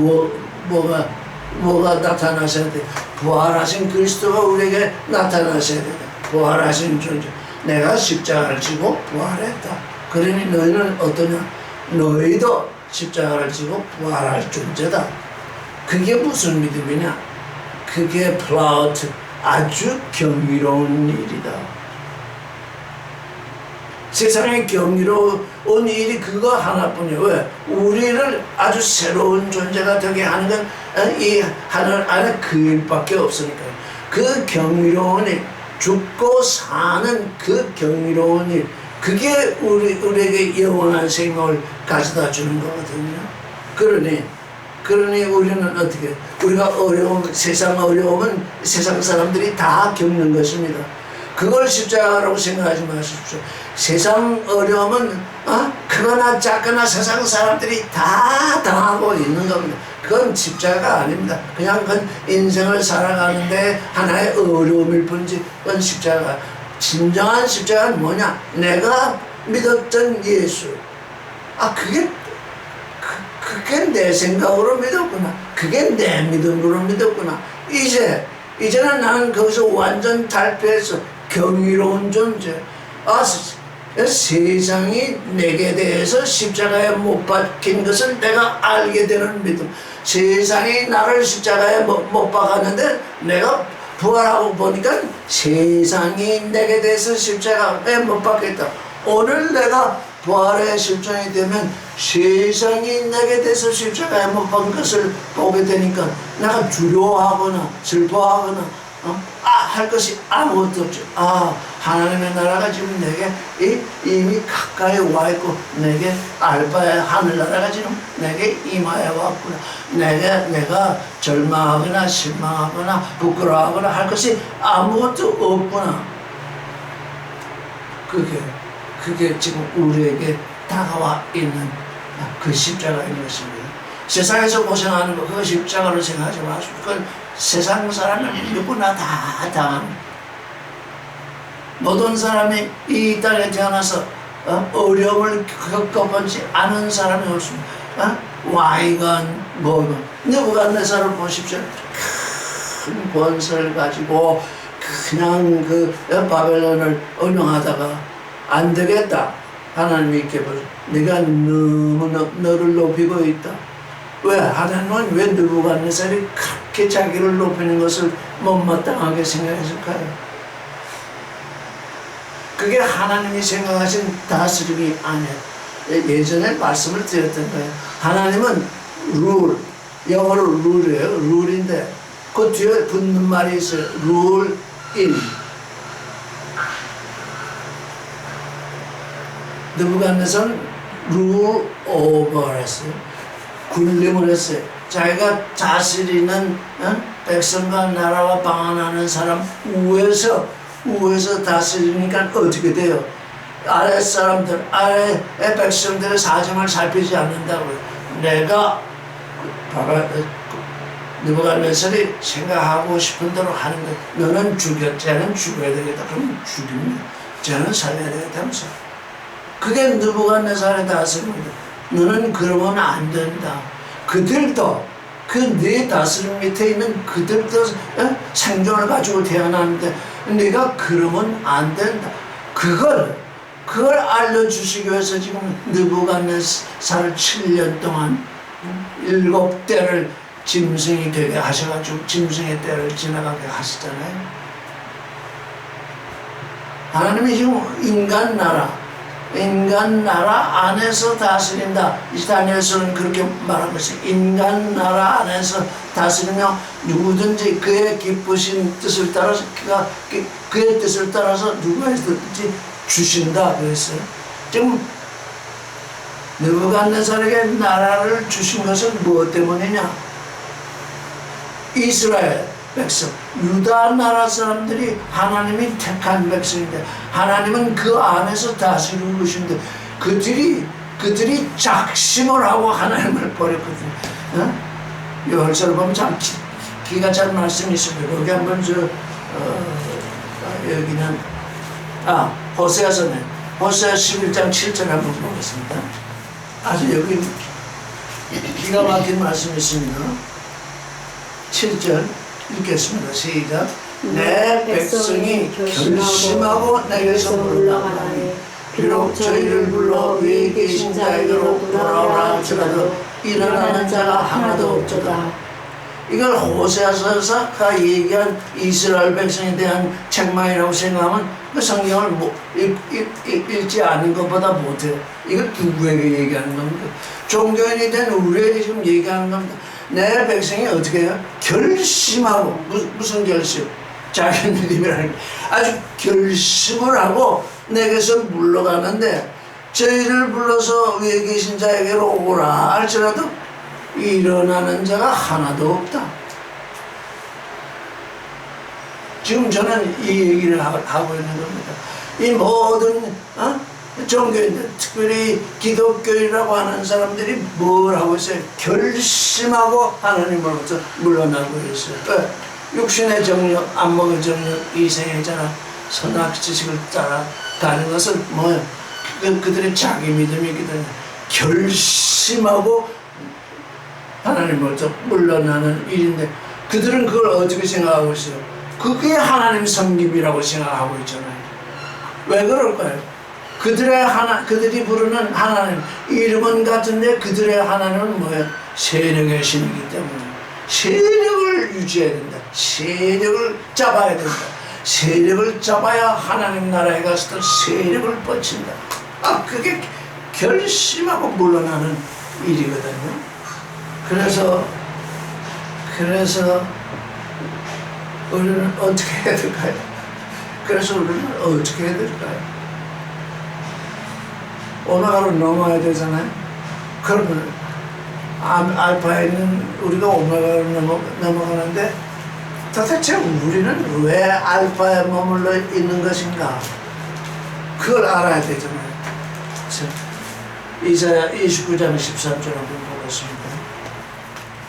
뭐가 나타나셔야 돼? 부활하신 그리스도가 우리에게 나타나셔야 돼. 부활하신 존재. 내가 십자가를 지고 부활했다. 그러니 너희는 어떠냐? 너희도 십자가를 지고 부활할 존재다. 그게 무슨 믿음이냐? 그게 플라우트, 아주 경이로운 일이다. 세상에 경이로운 일이 그거 하나뿐이에요. 왜? 우리를 아주 새로운 존재가 되게 하는 건 이 하늘 안에 그 일밖에 없으니까요. 그 경이로운 일, 죽고 사는 그 경이로운 일, 그게 우리에게 영원한 생명을 가져다 주는 거거든요. 그러니 우리는 어떻게, 우리가 세상 어려움은 세상 사람들이 다 겪는 것입니다. 그걸 십자가라고 생각하지 마십시오. 세상 어려움은 크거나 작거나 세상 사람들이 다 당하고 있는 겁니다. 그건 십자가가 아닙니다. 그냥 그건 인생을 살아가는데 하나의 어려움일 뿐이지 그건 십자가. 진정한 십자가는 뭐냐? 내가 믿었던 예수. 그게 내 생각으로 믿었구나. 그게 내 믿음으로 믿었구나. 이제는 나는 거기서 완전 탈피해서 경이로운 존재. 세상이 내게 대해서 십자가에 못 박힌 것을 내가 알게 되는 믿음. 세상이 나를 십자가에 못 박았는데 내가 부활하고 보니까 세상이 내게 대해서 십자가에 못 박혔다. 오늘 내가 부활의 실정이 되면 세상이 내게 대해서 십자가에 못 박은 것을 보게 되니까 내가 두려워하거나 슬퍼하거나 할 것이 아무것도 없죠. 하나님의 나라가 지금 내게 이미 가까이 와 있고 내게 알바의 하늘나라가 지금 내게 임하여 왔구나. 내가 절망하거나 실망하거나 부끄러워하거나 할 것이 아무것도 없구나. 그게 지금 우리에게 다가와 있는 그 십자가인 것입니다. 세상에서 고생하는 거 그거 십자가로 생각하지 마시고 그건 세상 사람은 누구나 다 당합니다. 모든 사람이 이 땅에 태어나서 어려움을 겪어보지 않은 사람이 없습니다. 왕이건 뭐건 느부갓네살을 보십시오. 큰 권세를 가지고 그냥 그 바벨론을 운영하다가 안 되겠다. 하나님이 이렇게 보죠. 네가 너무 너를 높이고 있다. 왜? 하나님은 왜 느부갓네살이 그렇게 자기를 높이는 것을 못마땅하게 생각했을까요? 그게 하나님이 생각하신 다스림이 아니에요. 예전에 말씀을 드렸던 거예요. 하나님은 룰, 영어로 룰이에요. 룰인데 그 뒤에 붙는 말이 있어요. 룰 인. 느부갓네살은 룰 오버 했어요. 군림을 했어요. 자기가 다스리는 백성과 나라와 방언하는 사람 우에서 다스리니까 어떻게 돼요? 아래 사람들, 아래의 백성들의 사정을 살피지 않는다고요. 내가 느부갓네살이 생각하고 싶은 대로 하는 거예요. 너는 쟤는 죽여야 되겠다. 그럼 죽입니다. 쟤는 살려야 되겠다면서. 그게 느부갓네살의 다스림입니다. 너는 그러면 안 된다. 그들도 네 다스림 밑에 있는 그들도 생존을 가지고 태어났는데 네가 그러면 안 된다. 그걸 알려주시기 위해서 지금 느부갓네살을 7년 동안 7대를 짐승이 되게 하셔가지고 짐승의 때를 지나가게 하시잖아요. 하나님이 지금 인간 나라 안에서 다스린다. 이 다니엘서는 그렇게 말하고 있어요. 인간 나라 안에서 다스리며 누구든지 그의 기쁘신 뜻을 따라서 그의 뜻을 따라서 누구든지 주신다 그랬어요. 지금 느부갓네살에게 나라를 주신 것은 무엇 때문이냐? 이스라엘 백성, 유다 나라 사람들이 하나님이 택한 백성인데 하나님은 그 안에서 다스리고 계신데 그들이 작심을 하고 하나님을 버렸거든요. 요할서를 보면 참 기가 찬 말씀이 있습니다. 거기 한번 여기는 호세아서네. 호세아 11장 7절 한번 보겠습니다. 아주 여기 기가 막힌 말씀이 있습니다. 7절 읽겠습니다. 시작. 내 백성이 결심하고 내게서 물러가나니 비록 저희를 불러 위에 계신 자에게로 돌아오라 할지라도 일어나는 자가 하나도 없도다. 이걸 호세아서가 얘기한 이스라엘 백성에 대한 책망이라고 생각하면 그 성경을 읽지 않은 것보다 못해요. 이걸 누구에게 얘기하는 겁니까? 종교인이 된 우리에게 지금 얘기하는 겁니다. 내 백성이 어떻게 해요? 결심하고 무슨 결심? 자기 믿음이라는 게 아주 결심을 하고 내게서 물러가는데 저희를 불러서 위에 계신 자에게로 오라 할지라도 일어나는 자가 하나도 없다. 지금 저는 이 얘기를 하고 있는 겁니다. 이 모든 종교인들, 특별히 기독교인이라고 하는 사람들이 뭘 하고 있어요? 결심하고 하나님으로부터 물러나고 있어요. 육신의 정력, 안 먹을 정력, 이생의 자랑, 선악 지식을 따라가는 것은 뭐예요? 그들의 자기 믿음이거든요. 결심하고 하나님으로부터 물러나는 일인데 그들은 그걸 어떻게 생각하고 있어요? 그게 하나님 섬김이라고 생각하고 있잖아요. 왜 그럴까요? 그들이 부르는 하나님 이름은 같은데 그들의 하나님은 뭐예요? 세력의 신이기 때문에 세력을 유지해야 된다. 세력을 잡아야 된다. 세력을 잡아야 하나님 나라에 가서 세력을 뻗친다. 그게 결심하고 물러나는 일이거든요. 그래서 우리는 어떻게 해야 될까요? 그래서 우리는 어떻게 해야 될까요? 오메가로 넘어야 되잖아요. 그러면 알파에 있는 우리가 오메가로 넘어가는데 도대체 우리는 왜 알파에 머물러 있는 것인가? 그걸 알아야 되잖아요. 이사야 29장 13절 한번 보겠습니다.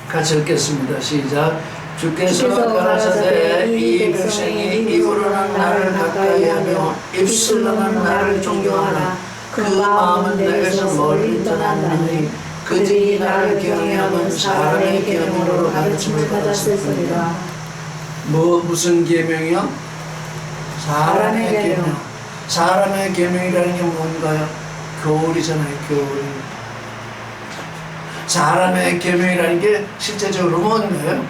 같이 읽겠습니다. 시작. 주께서 가라사대 이 백성이 입으로는 나를 가까이하며 입술로는 나를 존경하라. 그 마음은 내게서 멀리 떠났나니 그들이 나를 경외하면 사람의 계명으로 가르침을 받았으리라. 무슨 계명이요? 사람의 계명. 사람의 계명이라는 게 뭔가요? 교훈이잖아요. 교훈. 사람의 계명이라는 게 실제적으로 뭔가요?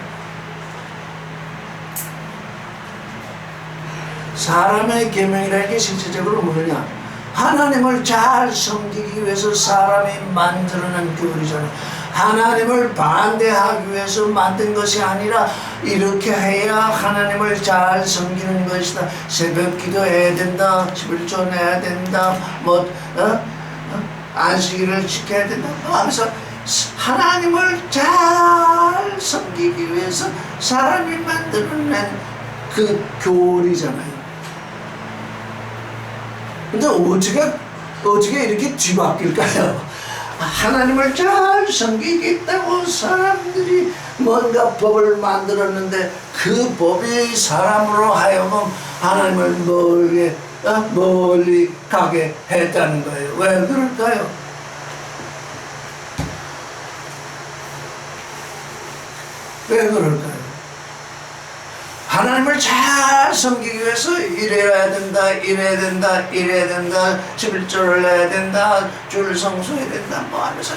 사람의 계명이라는 게 실제적으로 뭐냐? 하나님을 잘 섬기기 위해서 사람이 만들어낸 교훈이잖아요. 하나님을 반대하기 위해서 만든 것이 아니라 이렇게 해야 하나님을 잘 섬기는 것이다. 새벽 기도해야 된다. 11조 내야 된다. 안식일을 지켜야 된다. 하면서 하나님을 잘 섬기기 위해서 사람이 만들어낸 그 교리잖아요. 근데 어떻게 이렇게 뒤바뀔까요? 하나님을 잘 섬기겠다고 사람들이 뭔가 법을 만들었는데 그 법이 사람으로 하여금 하나님을 멀리 가게 했다는 거예요. 왜 그럴까요? 왜 그럴까요? 하나님을 잘 섬기기 위해서 이래야 된다, 이래야 된다, 이래야 된다, 11조를 내야 된다, 줄 성수해야 된다, 뭐 하면서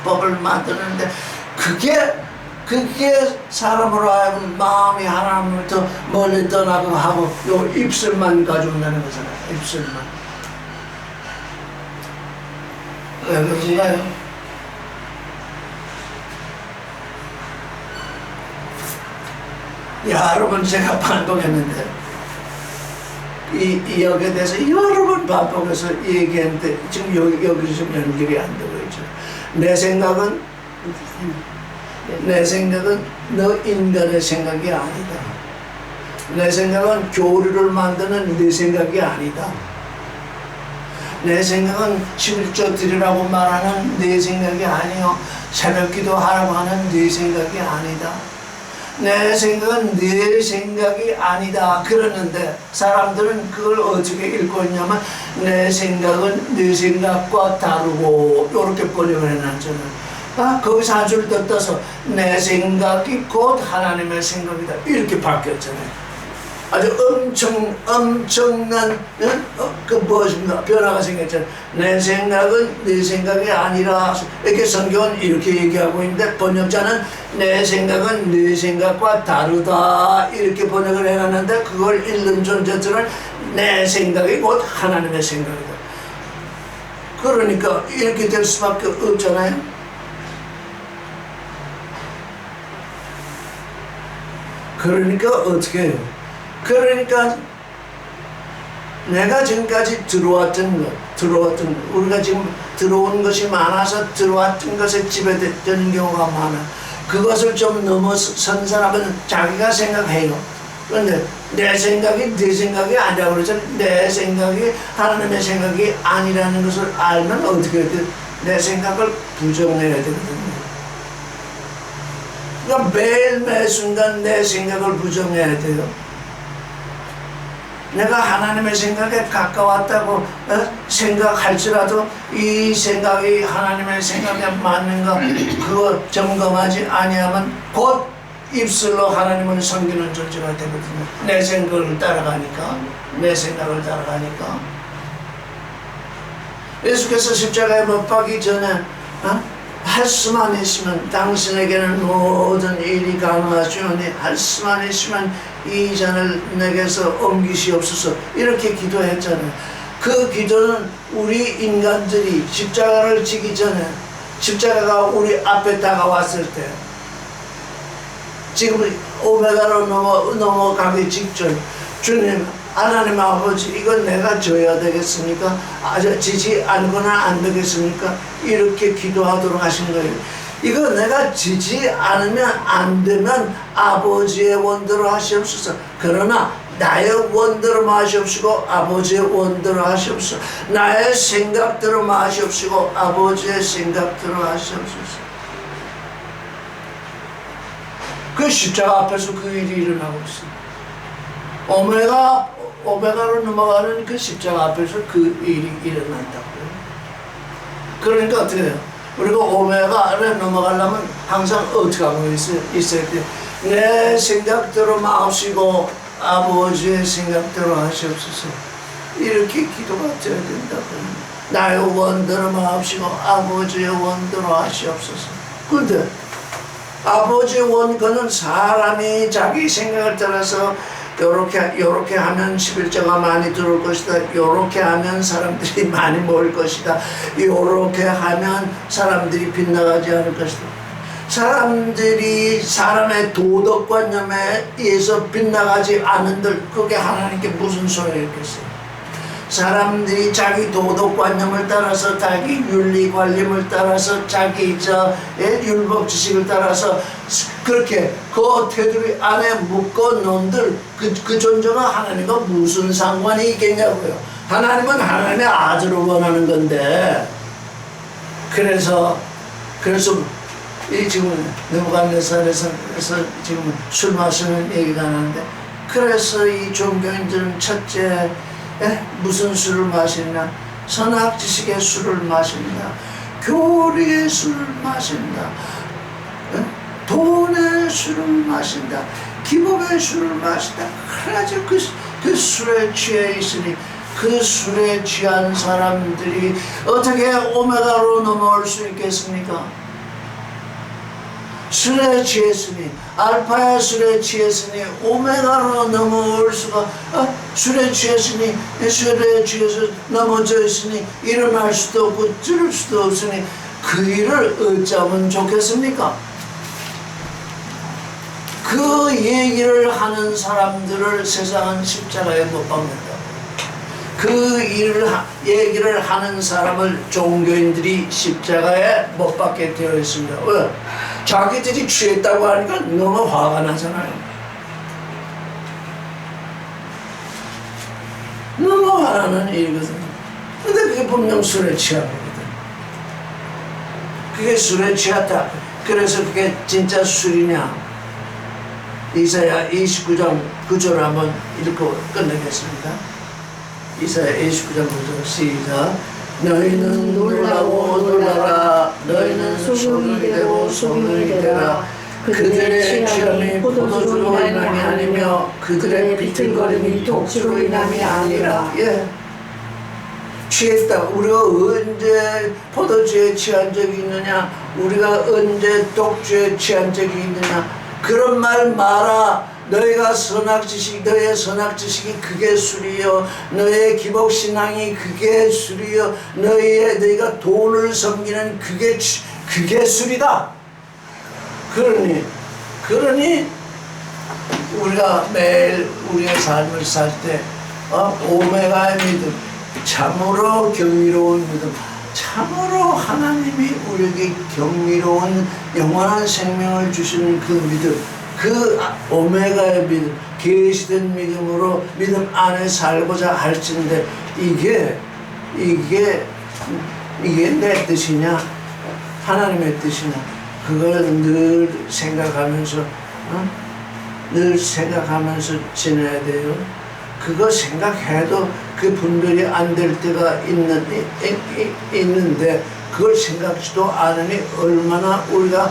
법을 만드는데 그게 사람으로 하여금 마음이 하나님부터 멀리 떠나고 하고 요 입술만 가져온다는 거잖아요. 입술만. 왜 그런가요? 여러 번 제가 반복했는데 이 역에 대해서 여러 번 반복해서 얘기했는데 지금 여기서 좀 연결이 안 되고 있죠. 내 생각은 너 인간의 생각이 아니다. 내 생각은 교리를 만드는 내 생각이 아니다. 내 생각은 11조 드리라고 말하는 내 생각이 아니요. 새벽 기도하라고 하는 내 생각이 아니다. 내 생각은 네 생각이 아니다. 그러는데 사람들은 그걸 어떻게 읽고 있냐면 내 생각은 네 생각과 다르고 이렇게 번역을 해놨잖아요. 거기서 한 줄 더 떠서 내 생각이 곧 하나님의 생각이다. 이렇게 바뀌었잖아요. 아주 엄청난 그 무엇인가 변화가 생겼잖아요. 내 생각은 네 생각이 아니라 이렇게 성경은 이렇게 얘기하고 있는데 번역자는 내 생각은 네 생각과 다르다 이렇게 번역을 해놨는데 그걸 읽는 존재들은 내 생각이 곧 하나님의 생각이다. 그러니까 이렇게 될 수밖에 없잖아요. 그러니까 어떻게 해요? 그러니까 내가 지금까지 들어왔던 것, 우리가 지금 들어온 것이 많아서 들어왔던 것에 지배되는 경우가 많아. 그것을 좀 넘어선 사람은 자기가 생각해요. 그런데 내 생각이 네 생각이 아니라고 그러죠. 내 생각이 하나님의 생각이 아니라는 것을 알면 어떻게 해야 돼? 내 생각을 부정해야 되거든요. 그러니까 매일 순간 내 생각을 부정해야 돼요. 내가 하나님의 생각에 가까웠다고 생각할지라도 이 생각이 하나님의 생각에 맞는가 그거 점검하지 아니하면 곧 입술로 하나님을 섬기는 존재가 되거든요. 내 생각을 따라가니까. 예수께서 십자가에 못 박기 전에 할 수만 있으면 당신에게는 모든 일이 가능하시오니 할 수만 있으면 이 잔을 내게서 옮기시옵소서 이렇게 기도했잖아요. 그 기도는 우리 인간들이 십자가를 지기 전에 십자가가 우리 앞에 다가왔을 때 지금 오메가로 넘어가기 직전 주님 하나님 아버지 이건 내가 져야 되겠습니까? 지지 않고는 안 되겠습니까? 이렇게 기도하도록 하신 거예요. 이거 내가 지지 않으면 안 되면 아버지의 원대로 하시옵소서. 그러나 나의 원대로 마시옵시고 아버지의 원대로 하시옵소서. 나의 생각대로 마시옵시고 아버지의 생각대로 하시옵소서. 그 십자가 앞에서 그 일이 일어나고 있습니다. 오메가로 넘어가는 그 십자가 앞에서 그 일이 일어난다고요. 그러니까 어떻게 해요? 우리가 오메가를 넘어가려면 항상 어떻게 하고 있어야 돼요? 내 생각대로 마시고 아버지의 생각대로 하시옵소서. 이렇게 기도가 되어야 된다고요. 나의 원대로 마시고 아버지의 원대로 하시옵소서. 그런데 아버지의 원건은 사람이 자기 생각을 따라서 요렇게 하면 11조가 많이 들어올 것이다. 요렇게 하면 사람들이 많이 모일 것이다. 요렇게 하면 사람들이 빗나가지 않을 것이다. 사람들이 사람의 도덕관념에 의해서 빗나가지 않은들 그게 하나님께 무슨 소용이겠어요? 사람들이 자기 도덕관념을 따라서 자기 윤리관념을 따라서 자기 율법 지식을 따라서 그렇게 그 테두리 안에 묶어놓은들 그 존재가 하나님과 무슨 상관이 있겠냐고요. 하나님은 하나님의 아들을 원하는 건데 그래서 이 지금 느부갓네살에서 지금 술 마시는 얘기가 나는데 그래서 이 종교인들은 첫째 무슨 술을 마시냐? 선악지식의 술을 마신다. 교리의 술을 마신다. 돈의 술을 마신다. 기복의 술을 마신다. 그래가지고 그 술에 취해 있으니 그 술에 취한 사람들이 어떻게 오메가로 넘어올 수 있겠습니까? 술에 취했으니 알파의 술에 취했으니 오메가로 넘어올 수가 술에 취했으니 술에 취해서 넘어져 있으니 일어날 수도 없고 들을 수도 없으니 그 일을 어쩌면 좋겠습니까? 그 얘기를 하는 사람들을 세상은 십자가에 못 박는다. 그 얘기를 하는 사람을 종교인들이 십자가에 못 박게 되어 있습니다. 왜? 자기들이 취했다고 하니까 너무 화가 나잖아요. 너무 화나는 일이거든요. 근데 그게 분명 술에 취한 거거든. 그게 술에 취했다. 그래서 그게 진짜 술이냐? 이사야 29장 9절을 한번 읽고 끝내겠습니다. 이사야 29장 9절 시작. 너희는 놀라고 놀라라. 너희는 소경이 되고 소경이 되라. 그들의 취함이 포도주로 인함이 아니며 그들의 비틀거림이 독주로 인함이 아니라. 예. 취했다. 우리가 언제 포도주에 취한 적이 있느냐? 우리가 언제 독주에 취한 적이 있느냐? 그런 말 마라. 너희가 선악지식, 너의 선악지식이 그게 술이요, 너의 기복신앙이 그게 술이요, 너희가 돈을 섬기는 그게 술이다. 그러니 우리가 매일 우리의 삶을 살 때 오메가의 믿음, 참으로 경이로운 믿음, 참으로 하나님이 우리에게 경이로운 영원한 생명을 주시는 그 믿음, 그 오메가의 믿음, 계시된 믿음으로 믿음 안에 살고자 할진데 이게 내 뜻이냐? 하나님의 뜻이냐? 그걸 늘 생각하면서 지내야 돼요. 그거 생각해도 그 분별이 안 될 때가 있는데 그걸 생각지도 않으니 얼마나 우리가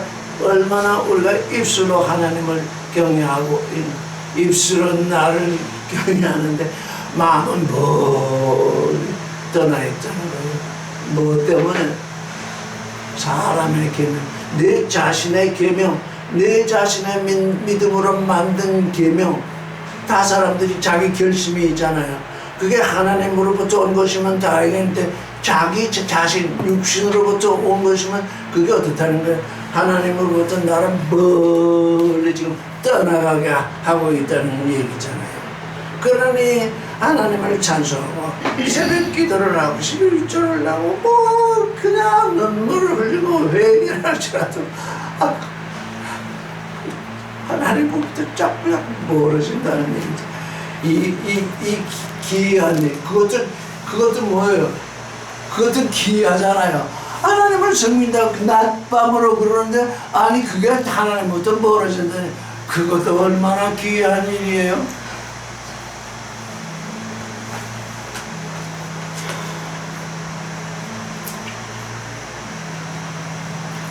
입술로 하나님을 경외하고 입술은 나를 경외하는데 마음은 멀리 떠나 있다는 거예요. 뭐 때문에? 사람의 계명, 내 자신의 계명, 내 자신의 믿음으로 만든 계명. 다 사람들이 자기 결심이 있잖아요. 그게 하나님으로부터 온 것이면 다행인데 자기 자신 육신으로부터 온 것이면 그게 어떻다는 거예요? 하나님으로부터 나를 멀리 지금 떠나가게 하고 있다는 얘기잖아요. 그러니 하나님을 찬송하고 새벽 기도를 하고 11조를 하고 뭐 그냥 눈물을 흘리고 회개를 할지라도 하나님으로부터 자꾸 멀어진다는 얘기죠. 이 기이한 일, 그것도 뭐예요? 그것도 기이하잖아요. 하나님을 섬긴다고 낮밤으로 그러는데 아니 그게 하나님부터 멀어진다니 그것도 얼마나 귀한 일이에요.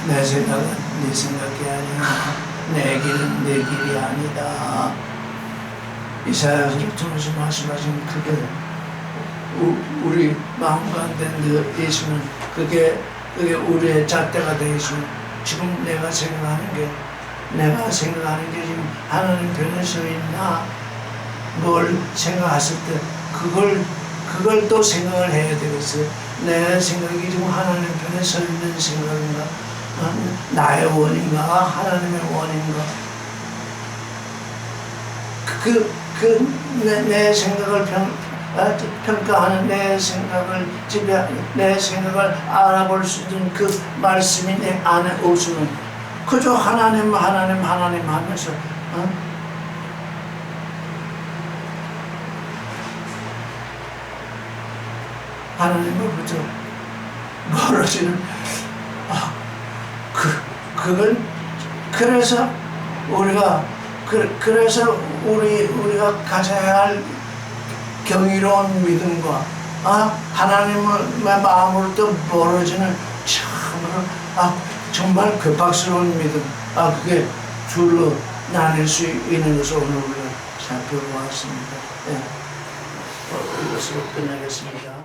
내 생각은 네 생각이 아니야. 내 길은 내 길이 아니다. 이사야서 통해서 말씀하신 그게 우리 마음 가운데 늘 있으면 그게 우리의 잣대가 되어 있으면 지금 내가 생각하는 게 지금 하나님 편에 서 있나 뭘 생각했을 때 그걸 또 생각을 해야 되겠어요. 내 생각이 지금 하나님 편에 서 있는 생각인가? 나의 원인가? 하나님의 원인가? 내 생각을 평가하는 내 생각을 내 생각을 알아볼 수 있는 그 말씀이 내 안에 없으면 그저 하나님 하면서 하나님으로부터 멀어지는 그건 그래서 우리가 가져야 할 경이로운 믿음과 하나님의 마음으로부터 멀어지는 참으로 정말 급박스러운 믿음 그게 둘로 나뉠 수 있는 것을 오늘 우리가 살펴보았습니다. 이것으로 끝내겠습니다.